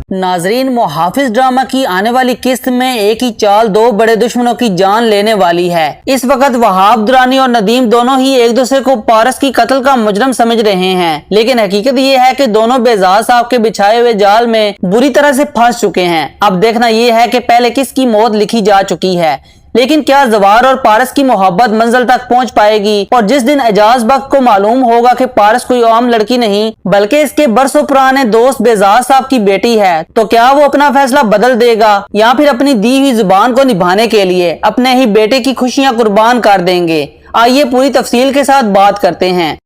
नाजरीन, मुहाफिज ड्रामा की आने वाली किस्त में एक ही चाल दो बड़े दुश्मनों की जान लेने वाली है। इस वक्त वहाब दुरानी और नदीम दोनों ही एक दूसरे को पारस की कत्ल का मुजरम समझ रहे हैं, लेकिन हकीकत ये है कि दोनों बेजाज साहब के बिछाए हुए जाल में बुरी तरह से फंस चुके हैं। अब देखना ये है कि पहले किसकी मौत लिखी जा चुकी है, लेकिन क्या जवार और पारस की मोहब्बत मंजिल तक पहुंच पाएगी। और जिस दिन एजाज बख्त को मालूम होगा कि पारस कोई आम लड़की नहीं बल्कि इसके बरसों पुराने दोस्त बेजाज साहब की बेटी है, तो क्या वो अपना फैसला बदल देगा या फिर अपनी दी हुई जुबान को निभाने के लिए अपने ही बेटे की खुशियां कुर्बान कर देंगे। आइए पूरी तफसील के साथ बात करते हैं।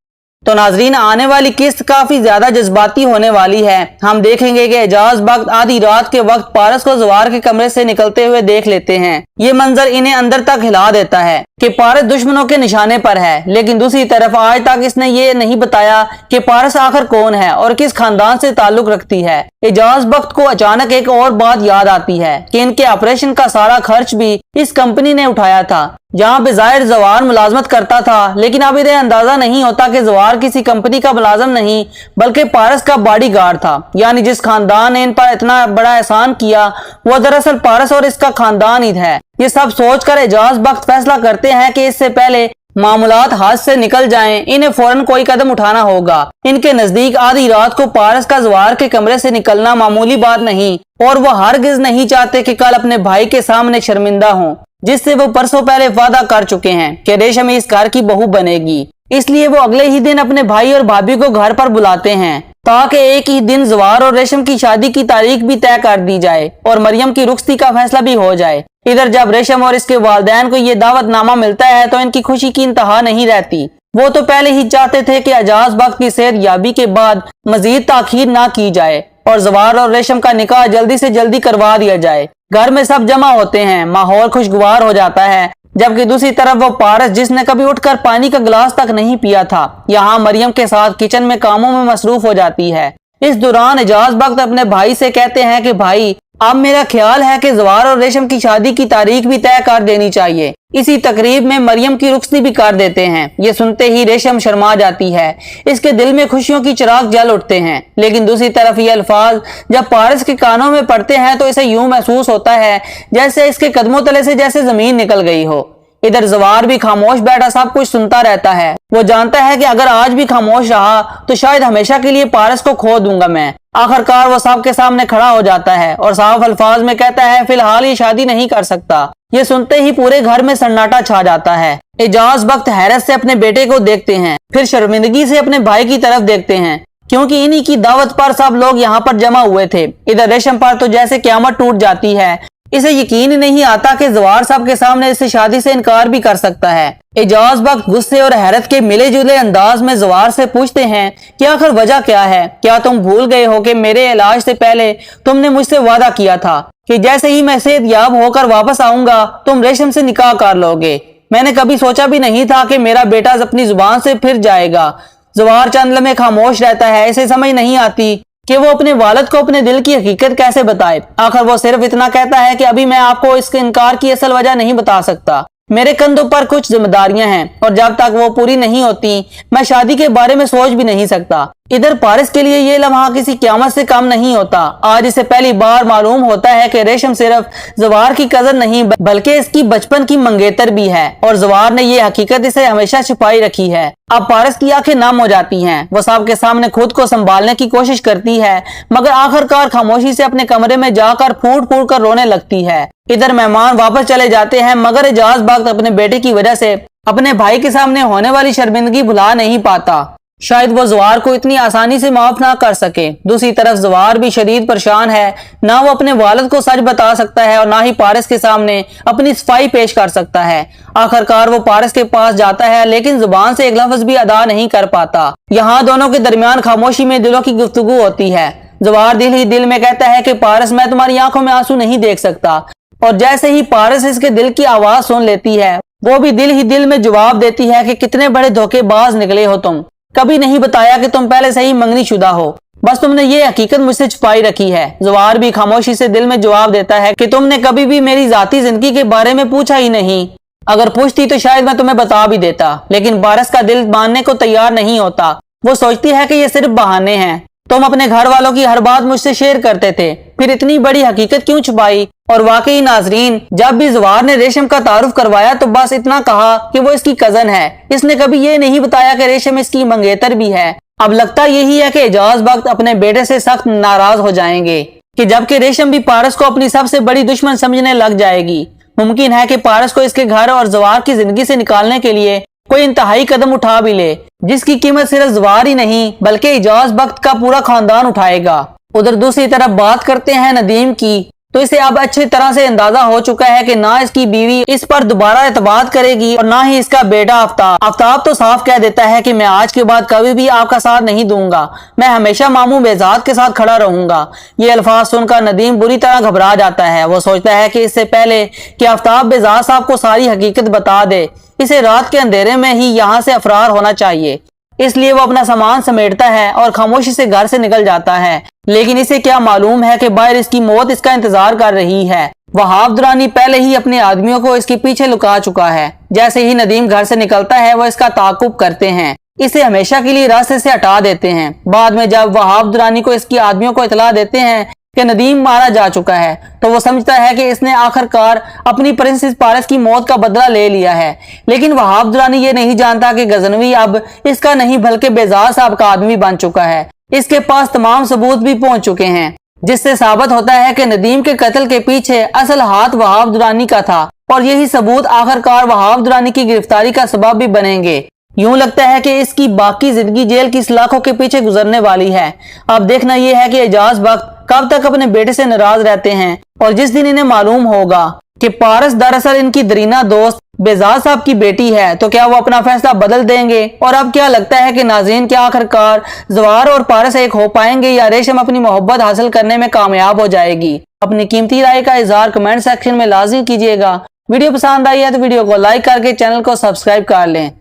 तो नाजरीन, आने वाली किस्त काफी ज्यादा जज्बाती होने वाली है। हम देखेंगे कि एजाज बख्त आधी रात के वक्त पारस को जवार के कमरे से निकलते हुए देख लेते हैं। ये मंजर इन्हें अंदर तक हिला देता है कि पारस दुश्मनों के निशाने पर है, लेकिन दूसरी तरफ आज तक इसने ये नहीं बताया कि पारस आखिर कौन है और किस खानदान से ताल्लुक रखती है। एजाज बख्त को अचानक एक और बात याद आती है कि इनके ऑपरेशन का सारा खर्च भी इस कंपनी ने उठाया था, जहाँ बेजाहिर जवार मुलाजमत करता था। लेकिन अब इन्हें अंदाजा नहीं होता कि जवार किसी कंपनी का मुलाजम नहीं बल्कि पारस का बॉडीगार्ड था। यानी जिस खानदान ने इन पर इतना बड़ा एहसान किया वो दरअसल पारस और इसका खानदान ही है। ये सब सोचकर एजाज बख्त फैसला करते हैं कि इससे पहले मामूलात हाथ से निकल जाएं, इन्हें फौरन कोई कदम उठाना होगा। इनके नजदीक आधी रात को पारस का जवार के कमरे से निकलना मामूली बात नहीं, और वो हरगिज नहीं चाहते कि कल अपने भाई के सामने शर्मिंदा हों, जिससे वो परसों पहले वादा कर चुके हैं कि रेशम इस घर की बहू बनेगी। इसलिए वो अगले ही दिन अपने भाई और भाभी को घर पर बुलाते हैं ताकि एक ही दिन जवार और रेशम की शादी की तारीख भी तय कर दी जाए और मरियम की रुखसती का फैसला भी हो जाए। इधर जब रेशम और इसके वालिदैन को ये दावतनामा मिलता है तो इनकी खुशी की इंतहा नहीं रहती। वो तो पहले ही चाहते थे कि एजाज बख्त की सेहत याबी के बाद मजीद ताखीर ना की जाए और जवार और रेशम का निकाह जल्दी से जल्दी करवा दिया जाए। घर में सब जमा होते हैं, माहौल खुशगवार हो जाता है। जबकि दूसरी तरफ वो पारस, जिसने कभी उठकर पानी का गिलास तक नहीं पिया था, यहाँ मरियम के साथ किचन में कामों में मसरूफ हो जाती है। इस दौरान एजाज बख्त अपने भाई से कहते हैं कि भाई, अब मेरा ख्याल है कि जवार और रेशम की शादी की तारीख भी तय कर देनी चाहिए। इसी तकरीब में मरियम की रुखसती भी कर देते हैं। ये सुनते ही रेशम शर्मा जाती है, इसके दिल में खुशियों की चिराग जल उठते हैं। लेकिन दूसरी तरफ ये अल्फाज जब पारस के कानों में पड़ते हैं तो इसे यूं महसूस होता है जैसे इसके कदमों तले से जैसे जमीन निकल गई हो। इधर जवार भी खामोश बैठा सब कुछ सुनता रहता है। वो जानता है कि अगर आज भी खामोश रहा तो शायद हमेशा के लिए पारस को खो दूंगा मैं। आखिरकार वो साहब के सामने खड़ा हो जाता है और साफ अल्फाज में कहता है, फिलहाल ये शादी नहीं कर सकता। ये सुनते ही पूरे घर में सन्नाटा छा जाता है। एजाज बख्त हैरत से अपने बेटे को देखते हैं, फिर शर्मिंदगी से अपने भाई की तरफ देखते हैं, क्योंकि इन्हीं की दावत पर सब लोग यहाँ पर जमा हुए थे। इधर रेशम पर तो जैसे क़यामत टूट जाती है। इसे यकीन नहीं आता कि जवार साहब के सामने इसे शादी से इनकार भी कर सकता है। एजाज बख्त गुस्से और हैरत के मिले जुले अंदाज में जवार से पूछते हैं कि आखिर वजह क्या है? क्या तुम भूल गए हो कि मेरे इलाज से पहले तुमने मुझसे वादा किया था कि जैसे ही मैं सेहतयाब होकर वापस आऊंगा तुम रेशम से निकाह कर लोगे। मैंने कभी सोचा भी नहीं था कि मेरा बेटा अपनी जुबान से फिर जाएगा। जवार चंद लम्हे खामोश रहता है। इसे समझ नहीं आती कि वो अपने वालिद को अपने दिल की हकीकत कैसे बताए। आखिर वो सिर्फ इतना कहता है कि अभी मैं आपको इसके इनकार की असल वजह नहीं बता सकता। मेरे कंधों पर कुछ जिम्मेदारियां हैं और जब तक वो पूरी नहीं होती मैं शादी के बारे में सोच भी नहीं सकता। इधर पारस के लिए ये लम्हा किसी क़यामत से कम नहीं होता। आज इसे पहली बार मालूम होता है कि रेशम सिर्फ जवार की कजन नहीं बल्कि इसकी बचपन की मंगेतर भी है और जवार ने ये हकीकत इसे हमेशा छुपाई रखी है। अब पारस की आंखें नम हो जाती हैं। वो साहब के सामने खुद को संभालने की कोशिश करती है, मगर आखिरकार खामोशी से अपने कमरे में जाकर फूट फूट कर रोने लगती है। इधर मेहमान वापस चले जाते हैं, मगर एजाज बख्त अपने बेटे की वजह से अपने भाई के सामने होने वाली शर्मिंदगी भुला नहीं पाता। शायद वो जवार को इतनी आसानी से माफ ना कर सके। दूसरी तरफ जवार भी शदीद परेशान है। ना वो अपने वालिद को सच बता सकता है और ना ही पारस के सामने अपनी सफाई पेश कर सकता है। आखिरकार वो पारस के पास जाता है, लेकिन जुबान से एक लफ्ज भी अदा नहीं कर पाता। यहाँ दोनों के दरमियान खामोशी में दिलों की गुफ्तगू होती है। जवार दिल ही दिल में कहता है कि पारस, मैं तुम्हारी आंखों में आंसू नहीं देख सकता। और जैसे ही पारस इसके दिल की आवाज सुन लेती है, वो भी दिल ही दिल में जवाब देती है कि कितने बड़े धोखेबाज निकले हो तुम। कभी नहीं बताया कि तुम पहले से ही मंगनी शुदा हो, बस तुमने ये हकीकत मुझसे छुपाई रखी है। जवार भी खामोशी से दिल में जवाब देता है कि तुमने कभी भी मेरी जाती जिंदगी के बारे में पूछा ही नहीं। अगर पूछती तो शायद मैं तुम्हें बता भी देता। लेकिन पारस का दिल मानने को तैयार नहीं होता। वो सोचती है कि ये सिर्फ बहाने हैं। तुम अपने घर वालों की हर बात मुझसे शेयर करते थे, फिर इतनी बड़ी हकीकत क्यों छुपाई? और वाकई नाजरीन, जब भी जवार ने रेशम का तारुफ करवाया तो बस इतना कहा कि वो इसकी कजन है। इसने कभी ये नहीं बताया कि रेशम इसकी मंगेतर भी है। अब लगता यही है कि एजाज बख्त अपने बेटे से सख्त नाराज हो जाएंगे कि जबकि रेशम भी पारस को अपनी सबसे बड़ी दुश्मन समझने लग जाएगी। मुमकिन है कि पारस को इसके घर और जवार की जिंदगी से निकालने के लिए कोई इंतहाई कदम उठा भी ले, जिसकी कीमत सिर्फ जवार ही नहीं बल्कि एजाज बख्त का पूरा खानदान उठाएगा। उधर दूसरी तरफ बात करते हैं नदीम की, तो इसे अब अच्छी तरह से अंदाजा हो चुका है कि ना इसकी बीवी इस पर दोबारा एतबार करेगी और ना ही इसका बेटा आफ्ताब। आफ्ताब तो साफ कह देता है कि मैं आज के बाद कभी भी आपका साथ नहीं दूंगा, मैं हमेशा मामू बेजाद के साथ खड़ा रहूंगा। ये अल्फाज सुनकर नदीम बुरी तरह घबरा जाता है। वो सोचता है कि इससे पहले कि आफ्ताब बेजाद साहब को सारी हकीकत बता दे, इसे रात के अंधेरे में ही यहाँ से अफरार होना चाहिए। इसलिए वो अपना सामान समेटता है और खामोशी से घर से निकल जाता है। लेकिन इसे क्या मालूम है कि बाहर इसकी मौत इसका इंतजार कर रही है। वहाब दुरानी पहले ही अपने आदमियों को इसके पीछे लुका चुका है। जैसे ही नदीम घर से निकलता है वो इसका ताकुब करते हैं, इसे हमेशा के लिए रास्ते से हटा देते हैं। बाद में जब वहाब दुरानी को इसकी आदमियों को इतला देते हैं कि नदीम मारा जा चुका है, तो वो समझता है कि इसने आखिरकार अपनी प्रिंसेस पारस की मौत का बदला ले लिया है। लेकिन वहाब दुरानी ये नहीं जानता कि गजनवी अब इसका नहीं बल्कि बेजाद साहब का आदमी बन चुका है। इसके पास तमाम सबूत भी पहुंच चुके हैं, जिससे साबित होता है कि नदीम के कत्ल के पीछे असल हाथ वहाब दुरानी का था और यही सबूत आखिरकार वहाब दुरानी की गिरफ्तारी का सबब भी बनेंगे। यूं लगता है कि इसकी बाकी जिंदगी जेल की सलाखों के पीछे गुजरने वाली है। अब देखना यह है कि एजाज बख्त कब तक अपने बेटे से नाराज रहते हैं और जिस दिन इन्हें मालूम होगा कि पारस दरअसल इनकी दरीना दोस्त बेजाद साहब की बेटी है, तो क्या वो अपना फैसला बदल देंगे? और अब क्या लगता है कि नाज़रीन क्या आखिरकार जवार और पारस एक हो पाएंगे या रेशम अपनी मोहब्बत हासिल करने में कामयाब हो जाएगी? अपनी कीमती राय का इजहार कमेंट सेक्शन में लाजिम कीजिएगा। वीडियो पसंद आई है तो वीडियो को लाइक करके चैनल को सब्सक्राइब कर लें।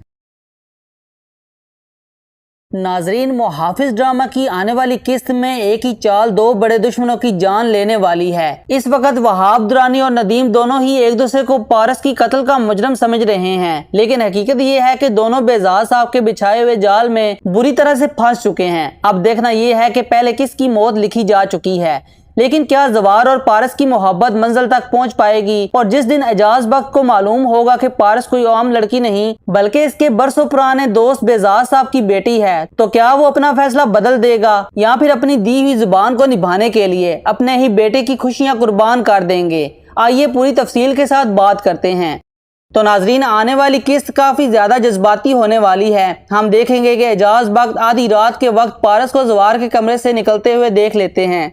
नाजरीन, मुहाफिज ड्रामा की आने वाली किस्त में एक ही चाल दो बड़े दुश्मनों की जान लेने वाली है। इस वक्त वहाब दुरानी और नदीम दोनों ही एक दूसरे को पारस की कत्ल का मुजरम समझ रहे हैं, लेकिन हकीकत ये है कि दोनों बेजाद साहब के बिछाए हुए जाल में बुरी तरह से फंस चुके हैं। अब देखना ये है कि पहले किसकी मौत लिखी जा चुकी है, लेकिन क्या जवार और पारस की मोहब्बत मंजिल तक पहुंच पाएगी? और जिस दिन एजाज बख्त को मालूम होगा कि पारस कोई आम लड़की नहीं बल्कि इसके बरसों पुराने दोस्त बेजाद साहब की बेटी है, तो क्या वो अपना फैसला बदल देगा या फिर अपनी दी हुई जुबान को निभाने के लिए अपने ही बेटे की खुशियां कुर्बान कर देंगे? आइए पूरी तफसील के साथ बात करते हैं। तो नाजरीन, आने वाली किस्त काफी ज्यादा जज्बाती होने वाली है। हम देखेंगे कि एजाज बख्त आधी रात के वक्त पारस को जवार के कमरे से निकलते हुए देख लेते हैं